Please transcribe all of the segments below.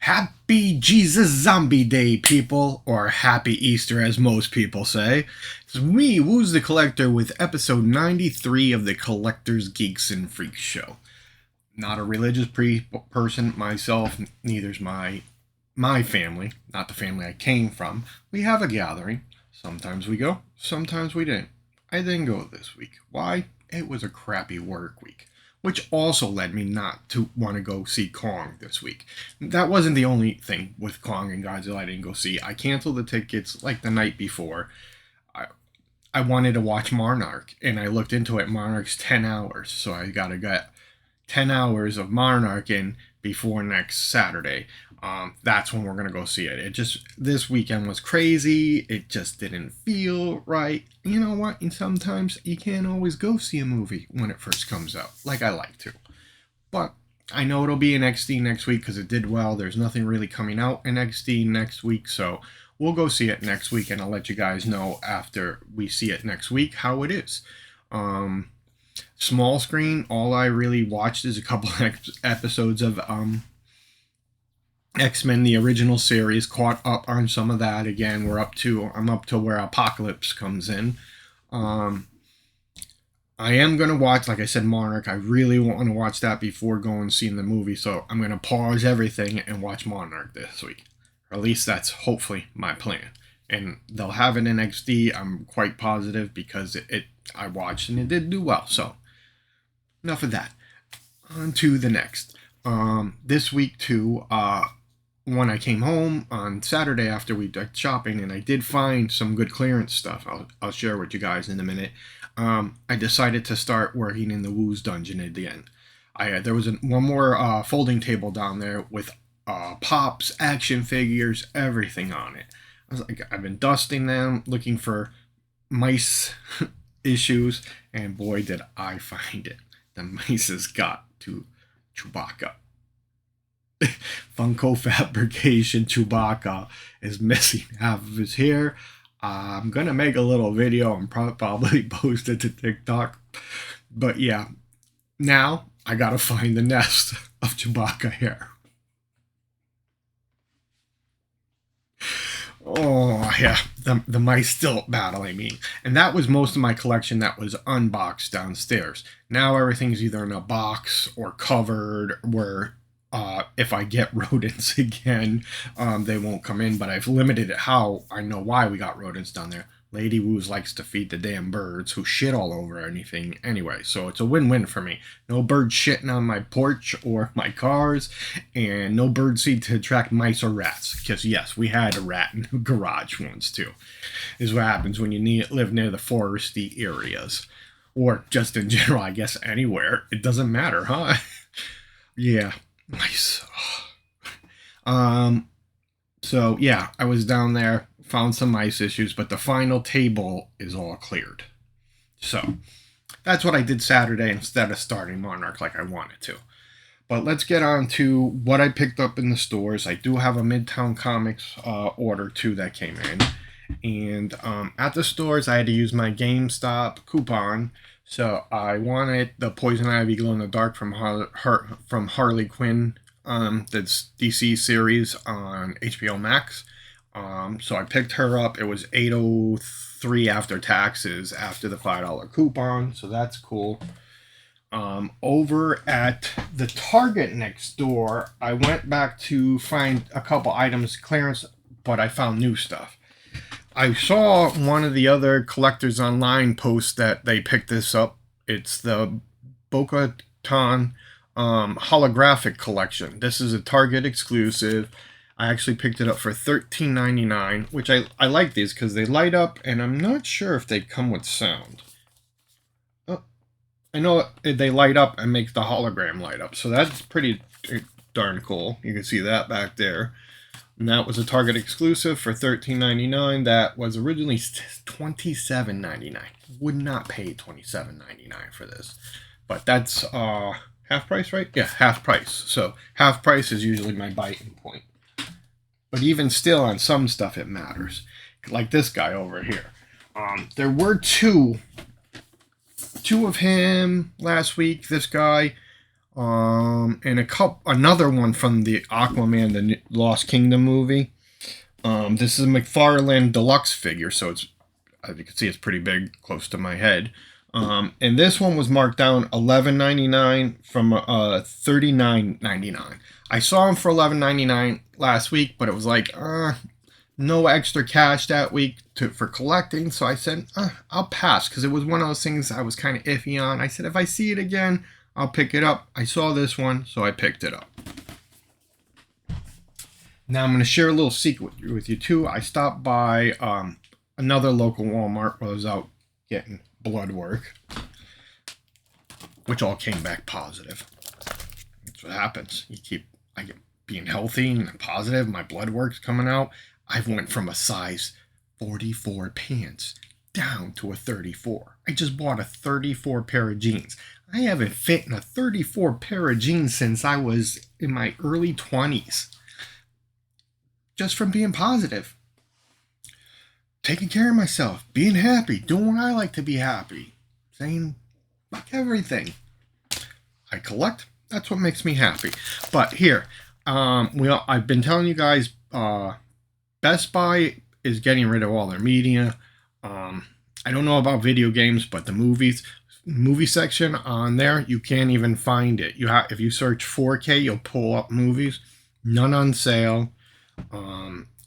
Happy Jesus Zombie Day, people, or Happy Easter, as most people say. It's me, Woo's the Collector, with episode 93 of the Collector's Geeks and FreakShow. Not a religious person myself, neither's my family, not the family I came from. We have a gathering. Sometimes we go, sometimes we didn't. I didn't go this week. Why? It was a crappy work week, which also led me not to want to go see Kong this week. That wasn't the only thing with Kong and Godzilla I didn't go see. I canceled the tickets like the night before. I wanted to watch Monarch, and I looked into it. Monarch's 10 hours, so I gotta get 10 hours of Monarch in before next Saturday. That's when we're gonna go see it. This weekend was crazy. It just didn't feel right. You know what? And sometimes you can't always go see a movie when it first comes out, like I like to. But I know it'll be in XD next week because it did well. There's nothing really coming out in XD next week, so we'll go see it next week, and I'll let you guys know after we see it next week how it is. Small screen, all I really watched is a couple episodes of X-Men, the original series. Caught up on some of that. Again, I'm up to where Apocalypse comes in. I am going to watch, like I said, Monarch. I really want to watch that before going and seeing the movie, so I'm going to pause everything and watch Monarch this week. Or at least that's hopefully my plan. And they'll have it in XD, I'm quite positive, because I watched and it did do well. So enough of that. On to the next. This week too, when I came home on Saturday after we did shopping, and I did find some good clearance stuff I'll share with you guys in a minute, I decided to start working in the Woo's dungeon again. There was one more folding table down there with pops, action figures, everything on it. I was like, I've been dusting them, looking for mice issues, and boy did I find it. The mice has got to Chewbacca. Funko Fabrication Chewbacca is missing half of his hair. I'm gonna make a little video and probably post it to TikTok. But yeah, now I gotta find the nest of Chewbacca hair. Oh yeah, the mice still battling me. And that was most of my collection that was unboxed downstairs. Now everything's either in a box or covered, where if I get rodents again, they won't come in. But I've limited it. How I know why we got rodents down there. Lady Woos likes to feed the damn birds who shit all over anything anyway. So it's a win-win for me. No birds shitting on my porch or my cars, and no bird seed to attract mice or rats. Because yes, we had a rat in the garage once too. Is what happens when you live near the foresty areas. Or just in general, I guess anywhere. It doesn't matter, huh? Yeah, mice. So yeah, I was down there. Found some ice issues, but the final table is all cleared. So that's what I did Saturday instead of starting Monarch like I wanted to. But let's get on to what I picked up in the stores. I do have a Midtown Comics order too that came in. And at the stores, I had to use my GameStop coupon. So I wanted the Poison Ivy Glow in the Dark from Harley Quinn, that's DC series on HBO Max. So I picked her up. It was $8.03 after taxes after the $5 coupon. So that's cool. Over at the Target next door, I went back to find a couple items clearance, but I found new stuff. I saw one of the other collectors online post that they picked this up. It's the Bo-Katan holographic collection. This is a Target exclusive. I actually picked it up for $13.99, which I like these because they light up, and I'm not sure if they come with sound. Oh, I know they light up and make the hologram light up, so that's pretty darn cool. You can see that back there. And that was a Target exclusive for $13.99. That was originally $27.99. Would not pay $27.99 for this. But that's half price, right? Yeah, half price. So half price is usually my biting point. But even still, on some stuff, it matters. Like this guy over here. There were two of him last week. This guy, and another one from the Aquaman, the Lost Kingdom movie. This is a McFarlane Deluxe figure, so it's, as you can see, it's pretty big, close to my head. And this one was marked down $11.99 from $39.99. I saw him for $11.99 last week, but it was like no extra cash that week for collecting, so I said I'll pass, because it was one of those things I was kind of iffy on. I said if I see it again, I'll pick it up. I saw this one, so I picked it up. Now I'm going to share a little secret with you too. I stopped by another local Walmart while I was out getting blood work, which all came back positive. That's what happens. I get being healthy and positive. My blood work's coming out. I went from a size 44 pants down to a 34. I just bought a 34 pair of jeans. I haven't fit in a 34 pair of jeans since I was in my early 20s. Just from being positive. Taking care of myself. Being happy. Doing what I like to be happy. Saying, fuck everything. I collect. That's what makes me happy. But here, I've been telling you guys, Best Buy is getting rid of all their media. I don't know about video games, but the movie section on there, you can't even find it. If you search 4K, you'll pull up movies. None on sale.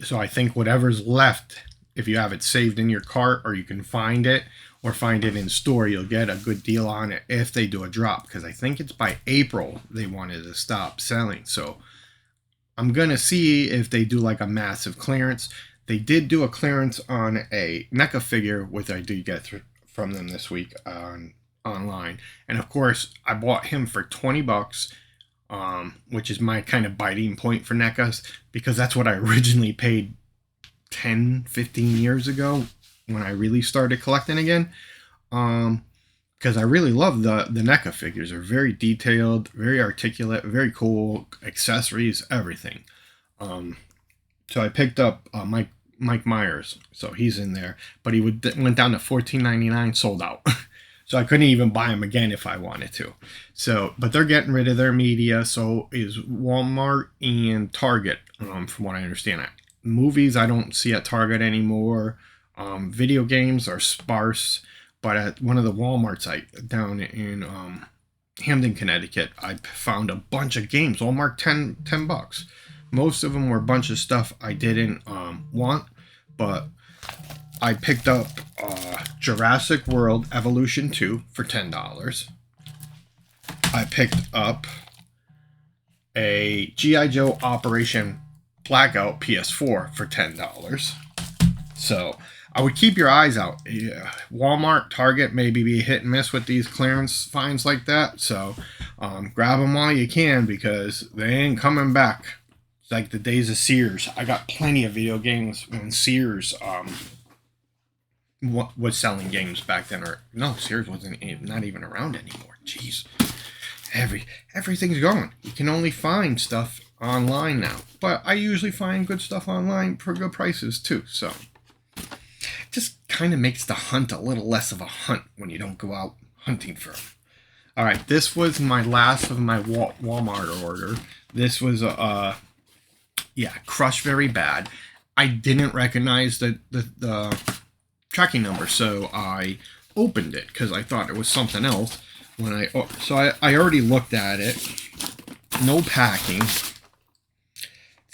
So I think whatever's left, if you have it saved in your cart, or you can find it or find it in store, you'll get a good deal on it if they do a drop, because I think it's by April they wanted to stop selling. So I'm gonna see if they do like a massive clearance. They did do a clearance on a NECA figure, which I did get from them this week online, and of course I bought him for $20, which is my kind of biting point for NECAs, because that's what I originally paid 10-15 years ago when I really started collecting again. Because I really love the NECA figures. They're very detailed, very articulate, very cool, accessories, everything. So I picked up Mike Myers, so he's in there, but he went down to $14.99, sold out. So I couldn't even buy them again if I wanted to. So, but they're getting rid of their media. So is Walmart and Target, from what I understand. Movies I don't see at Target anymore. Video games are sparse. But at one of the Walmarts down in Hamden, Connecticut, I found a bunch of games, all marked $10. Most of them were a bunch of stuff I didn't want, but I picked up Jurassic World Evolution 2 for $10. I picked up a G.I. Joe Operation Blackout PS4 for $10. So I would keep your eyes out. Yeah. Walmart, Target maybe be hit and miss with these clearance finds like that. So grab them while you can, because they ain't coming back. It's like the days of Sears. I got plenty of video games when Sears was selling games back then. Or no, Sears wasn't not even around anymore. Jeez. Everything's gone. You can only find stuff online now. But I usually find good stuff online for good prices too. So just kind of makes the hunt a little less of a hunt when you don't go out hunting for them. All right, this was my last of my Walmart order. This was crushed very bad. I didn't recognize the tracking number, so I opened it because I thought it was something else. I already looked at it. No packing.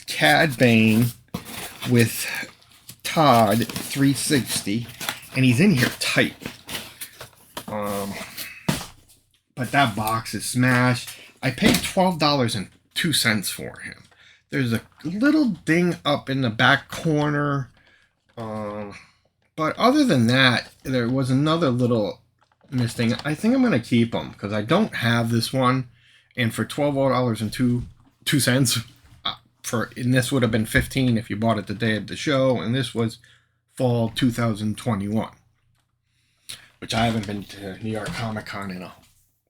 Cad Bane with Todd 360, and he's in here tight. But that box is smashed. I paid $12.02 for him. There's a little ding up in the back corner. But other than that, there was another little missing. I think I'm going to keep them because I don't have this one. And for $12.02, and this would have been $15 if you bought it the day of the show, and this was fall 2021, which I haven't been to New York Comic Con in a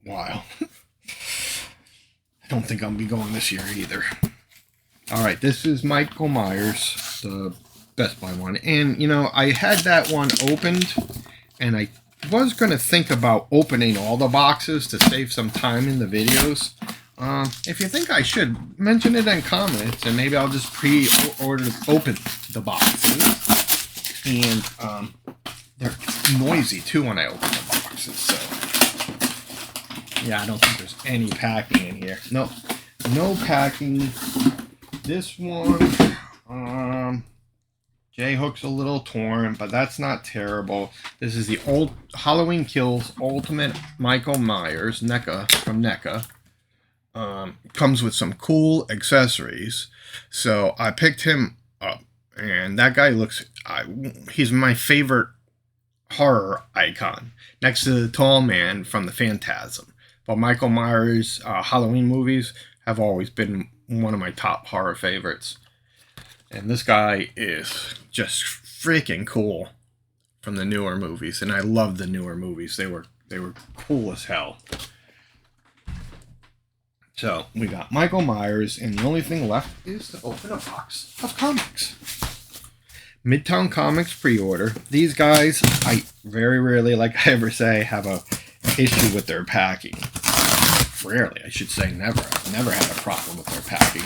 while. I don't think I'll be going this year either. All right, this is Michael Myers, the Best Buy one, and I had that one opened, and I was going to think about opening all the boxes to save some time in the videos, If you think I should, mention it in comments, and maybe I'll just pre-order, open the boxes. And they're noisy too when I open the boxes. So yeah, I don't think there's any packing in here. Nope, no packing. This one, J-Hook's a little torn, but that's not terrible. This is the old Halloween Kills Ultimate Michael Myers, NECA, from NECA. Comes with some cool accessories. So I picked him up, and that guy looks, he's my favorite horror icon, next to the tall man from the Phantasm. But Michael Myers' Halloween movies have always been one of my top horror favorites. And this guy is just freaking cool from the newer movies, and I love the newer movies. They were cool as hell. So we got Michael Myers, and the only thing left is to open a box of comics. Midtown Comics pre-order. These guys, I very rarely, like I ever say, have a issue with their packing. Rarely, I should say never. I've never had a problem with their packing.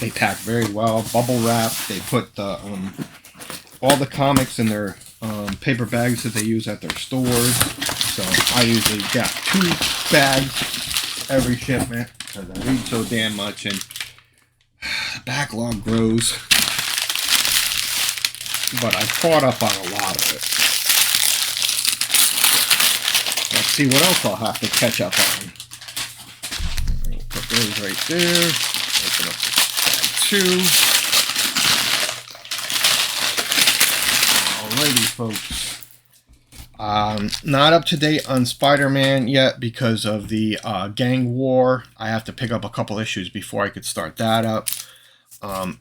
They pack very well, bubble wrap. They put the all the comics in their paper bags that they use at their stores. So I usually got 2 bags every shipment because I read so damn much, and the backlog grows. But I've caught up on a lot of it. Let's see what else I'll have to catch up on. Put those right there. Open up bag 2. Alrighty, folks. Not up to date on Spider-Man yet because of the gang war. I have to pick up a couple issues before I could start that up.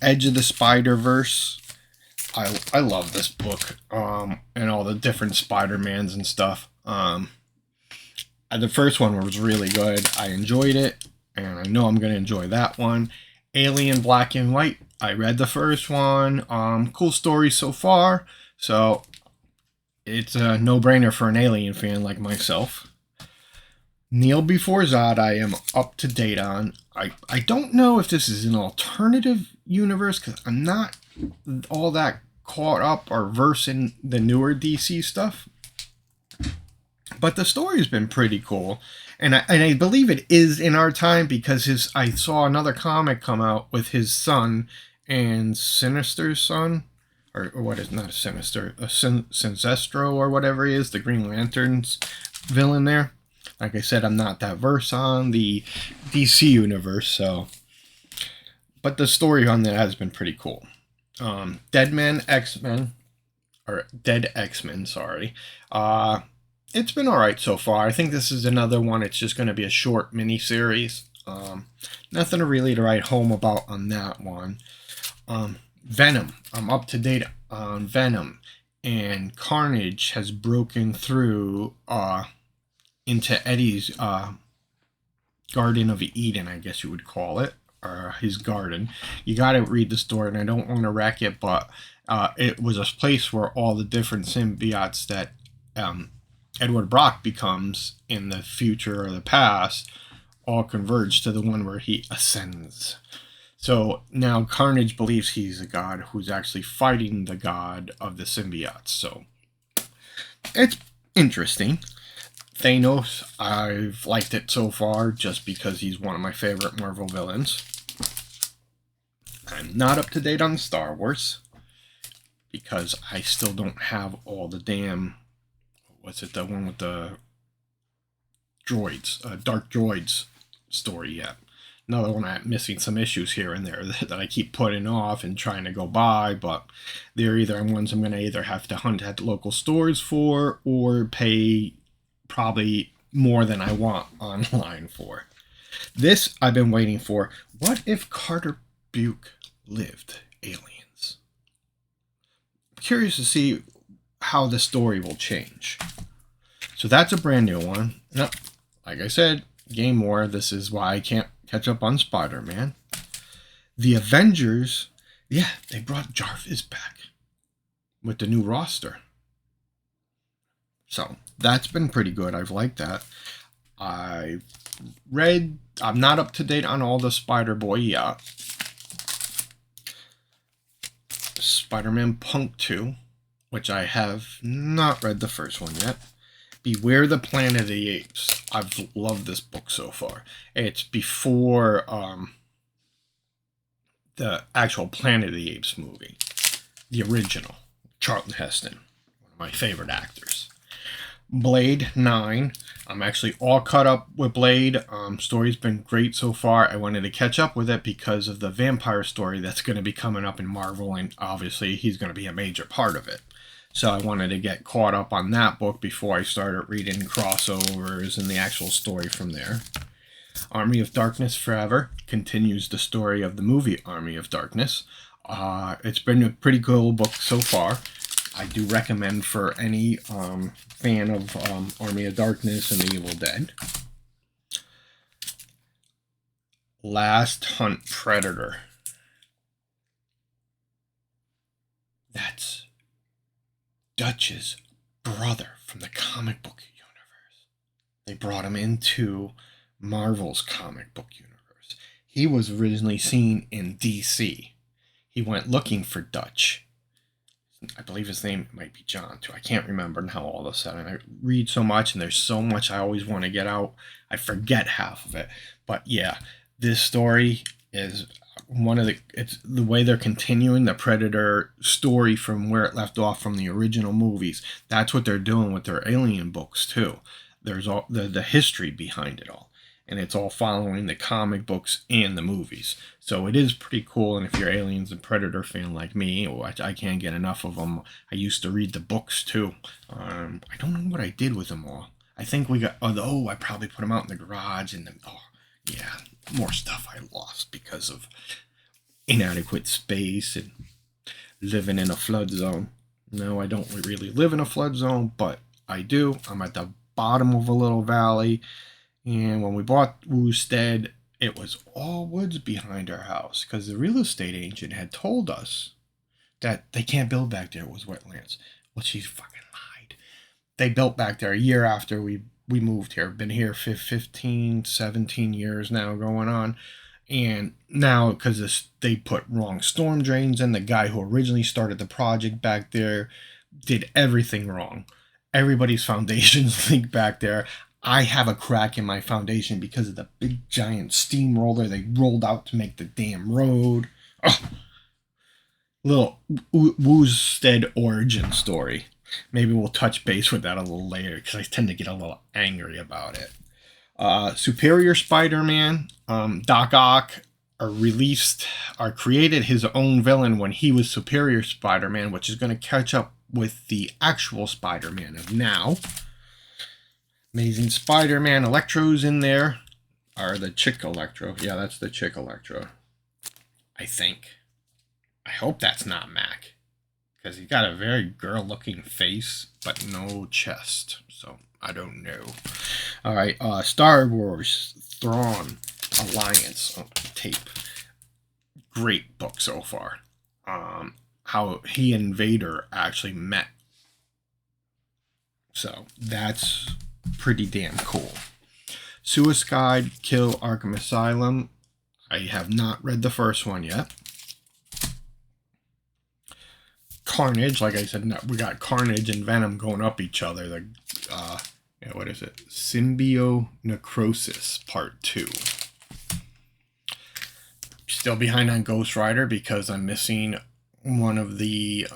Edge of the Spider-Verse. I love this book and all the different Spider-Mans and stuff. The first one was really good. I enjoyed it, and I know I'm going to enjoy that one. Alien Black and White. I read the first one. Cool story so far. So it's a no-brainer for an Alien fan like myself. Kneel Before Zod, I am up to date on. I don't know if this is an alternative universe because I'm not all that caught up or versed in the newer DC stuff. But the story's been pretty cool. And I believe it is in our time because I saw another comic come out with his son and Sinister's son. Or what is not a Sinister, a Sinestro or whatever he is, the Green Lantern's villain there. Like I said, I'm not that versed on the DC universe, so. But the story on that has been pretty cool. Dead X-Men, sorry. It's been alright so far. I think this is another one. It's just going to be a short mini-series. Nothing really to write home about on that one. Venom. I'm up to date on Venom. And Carnage has broken through into Eddie's Garden of Eden, I guess you would call it. Or his garden. You got to read the story, and I don't want to wreck it, but it was a place where all the different symbiotes that Edward Brock becomes in the future or the past all converge to the one where he ascends. So now Carnage believes he's a god who's actually fighting the god of the symbiotes. So it's interesting. Thanos, I've liked it so far just because he's one of my favorite Marvel villains. I'm not up to date on Star Wars because I still don't have all the damn, what's it, the one with the droids, Dark Droids story yet. Another one I'm missing some issues here and there that I keep putting off and trying to go buy, but they're either ones I'm going to either have to hunt at local stores for or pay probably more than I want online for. This I've been waiting for. What if Carter Buke lived? Aliens. I'm curious to see how the story will change. So that's a brand new one. No, like I said, Game War. This is why I can't catch up on Spider-Man. The Avengers, yeah, they brought Jarvis back with the new roster. So that's been pretty good. I've liked that. I'm not up to date on all the Spider-Boy yet. Spider-Man Punk 2, which I have not read the first one yet. Beware the Planet of the Apes. I've loved this book so far. It's before the actual Planet of the Apes movie. The original. Charlton Heston. One of my favorite actors. Blade 9. I'm actually all caught up with Blade. Story's been great so far. I wanted to catch up with it because of the vampire story that's going to be coming up in Marvel, and obviously he's going to be a major part of it. So I wanted to get caught up on that book before I started reading crossovers and the actual story from there. Army of Darkness Forever continues the story of the movie Army of Darkness. It's been a pretty cool book so far. I do recommend for any fan of Army of Darkness and The Evil Dead. Last Hunt Predator. That's Dutch's brother from the comic book universe. They brought him into Marvel's comic book universe. He was originally seen in DC. He went looking for Dutch. I believe his name might be John, too. I can't remember now all of a sudden. I read so much, and there's so much I always want to get out. I forget half of it. But yeah, this story is it's the way they're continuing the Predator story from where it left off from the original movies. That's what they're doing with their Alien books, too. There's all the history behind it all. And it's all following the comic books and the movies. So it is pretty cool. And if you're Aliens and Predator fan like me, I can't get enough of them. I used to read the books too. I don't know what I did with them all. I think we got, I probably put them out in the garage. And then, more stuff I lost because of inadequate space and living in a flood zone. No, I don't really live in a flood zone, but I do. I'm at the bottom of a little valley. And when we bought Woosted, it was all woods behind our house because the real estate agent had told us that they can't build back there. It was wetlands. Well, she fucking lied. They built back there a year after we moved here. Been here for 15, 17 years now going on. And now, because they put wrong storm drains in, the guy who originally started the project back there did everything wrong. Everybody's foundations leak back there. I have a crack in my foundation because of the big giant steamroller they rolled out to make the damn road. Ugh. Little Woosted origin story. Maybe we'll touch base with that a little later because I tend to get a little angry about it. Superior Spider-Man, Doc Ock created his own villain when he was Superior Spider-Man, which is going to catch up with the actual Spider-Man of now. Amazing Spider-Man, Electro's in there. Or the Chick Electro. Yeah, that's the Chick Electro. I think. I hope that's not Mac. Because he's got a very girl-looking face, but no chest. So, I don't know. Alright, Star Wars Thrawn Alliance tape. Great book so far. How he and Vader actually met. So, that's pretty damn cool. Suicide Kill Arkham Asylum. I have not read the first one yet. Carnage, like I said, we got Carnage and Venom going up each other. What is it? Symbionecrosis Part 2. Still behind on Ghost Rider because I'm missing one of the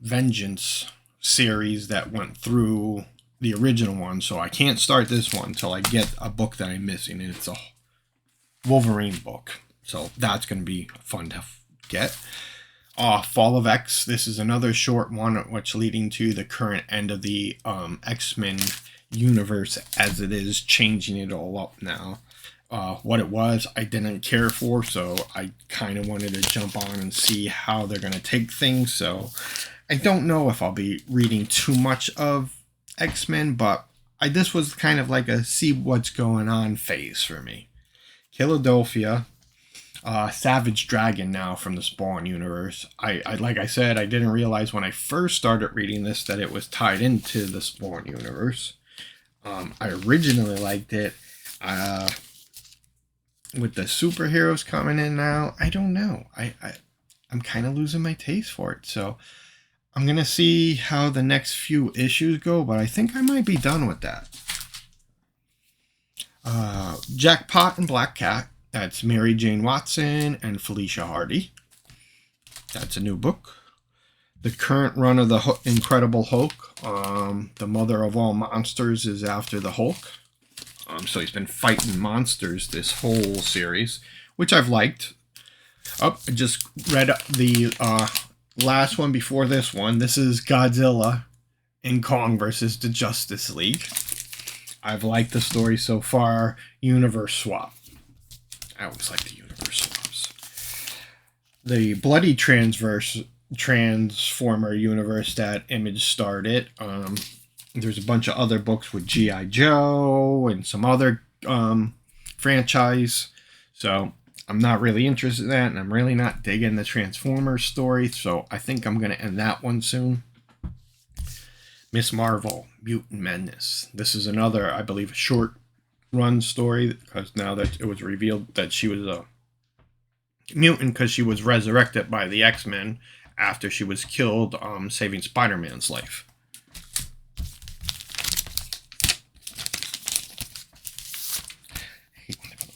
Vengeance series that went through the original one, so I can't start this one until I get a book that I'm missing, and it's a Wolverine book. So that's going to be fun to get. Fall of X. This is another short one, which leading to the current end of the X-Men universe as it is, changing it all up now. What it was, I didn't care for, so I kind of wanted to jump on and see how they're going to take things. So I don't know if I'll be reading too much of X-Men, but this was kind of like a see what's going on phase for me. Philadelphia. Savage Dragon now from the Spawn universe. I like I said, I didn't realize when I first started reading this that it was tied into the Spawn universe. I originally liked it. With the superheroes coming in now, I don't know. I'm kind of losing my taste for it. So I'm gonna see how the next few issues go, but I think I might be done with that. Jackpot and Black Cat. That's Mary Jane Watson and Felicia Hardy. That's a new book. The current run of the Incredible Hulk. The mother of all monsters is after the Hulk. So he's been fighting monsters this whole series, which I've liked. I just read the last one before this one. This is Godzilla and Kong versus the Justice League. I've liked the story so far. Universe swap. I always like the universe swaps. The Bloody Transformer universe that Image started. There's a bunch of other books with G.I. Joe and some other franchise. So I'm not really interested in that, and I'm really not digging the Transformers story. So I think I'm going to end that one soon. Miss Marvel, Mutant Madness. This is another, I believe, short run story, because now that it was revealed that she was a mutant because she was resurrected by the X-Men after she was killed saving Spider-Man's life.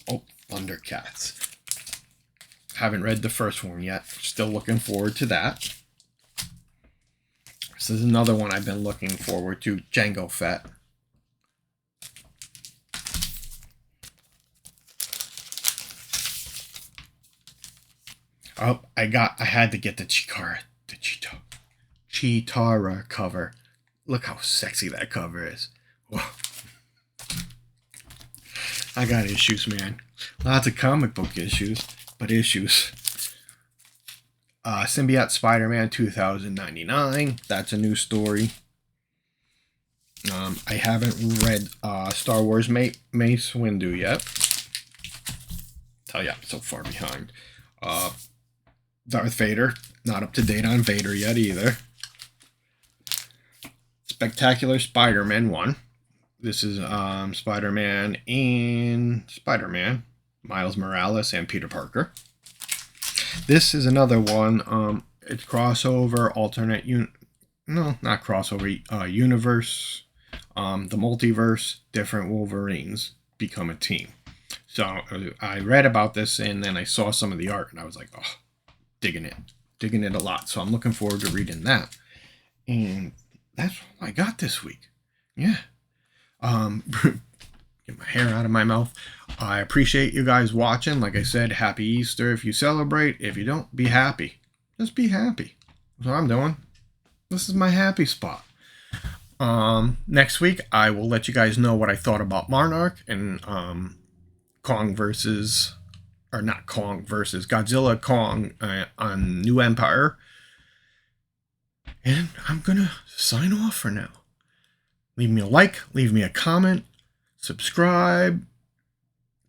Oh, Thundercats. Haven't read the first one yet. Still looking forward to that. This is another one I've been looking forward to, Jango Fett. Oh, I had to get the Chitara cover. Look how sexy that cover is. Whoa. I got issues, man. Lots of comic book issues, but issues. Symbiote Spider-Man 2099. That's a new story. I haven't read Star Wars Mace Windu yet. Tell ya, I'm so far behind. Darth Vader. Not up to date on Vader yet either. Spectacular Spider-Man 1. This is Spider-Man and Spider-Man. Miles Morales and Peter Parker. This is another one. It's crossover, alternate not crossover, universe. The multiverse, different Wolverines become a team. So I read about this, and then I saw some of the art, and I was like, oh, digging it a lot. So I'm looking forward to reading that. And that's all I got this week. Yeah. Get my hair out of my mouth. I appreciate you guys watching. Like I said, happy Easter if you celebrate. If you don't, be happy. Just be happy. That's what I'm doing. This is my happy spot. Next week, I will let you guys know what I thought about Monarch and Kong versus, or not Kong versus Godzilla Kong on New Empire. And I'm gonna sign off for now. Leave me a like, leave me a comment, subscribe,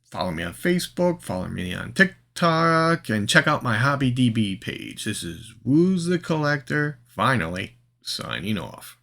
follow me on Facebook, follow me on TikTok, and check out my Hobby DB page. This is Wooz the Collector, finally signing off.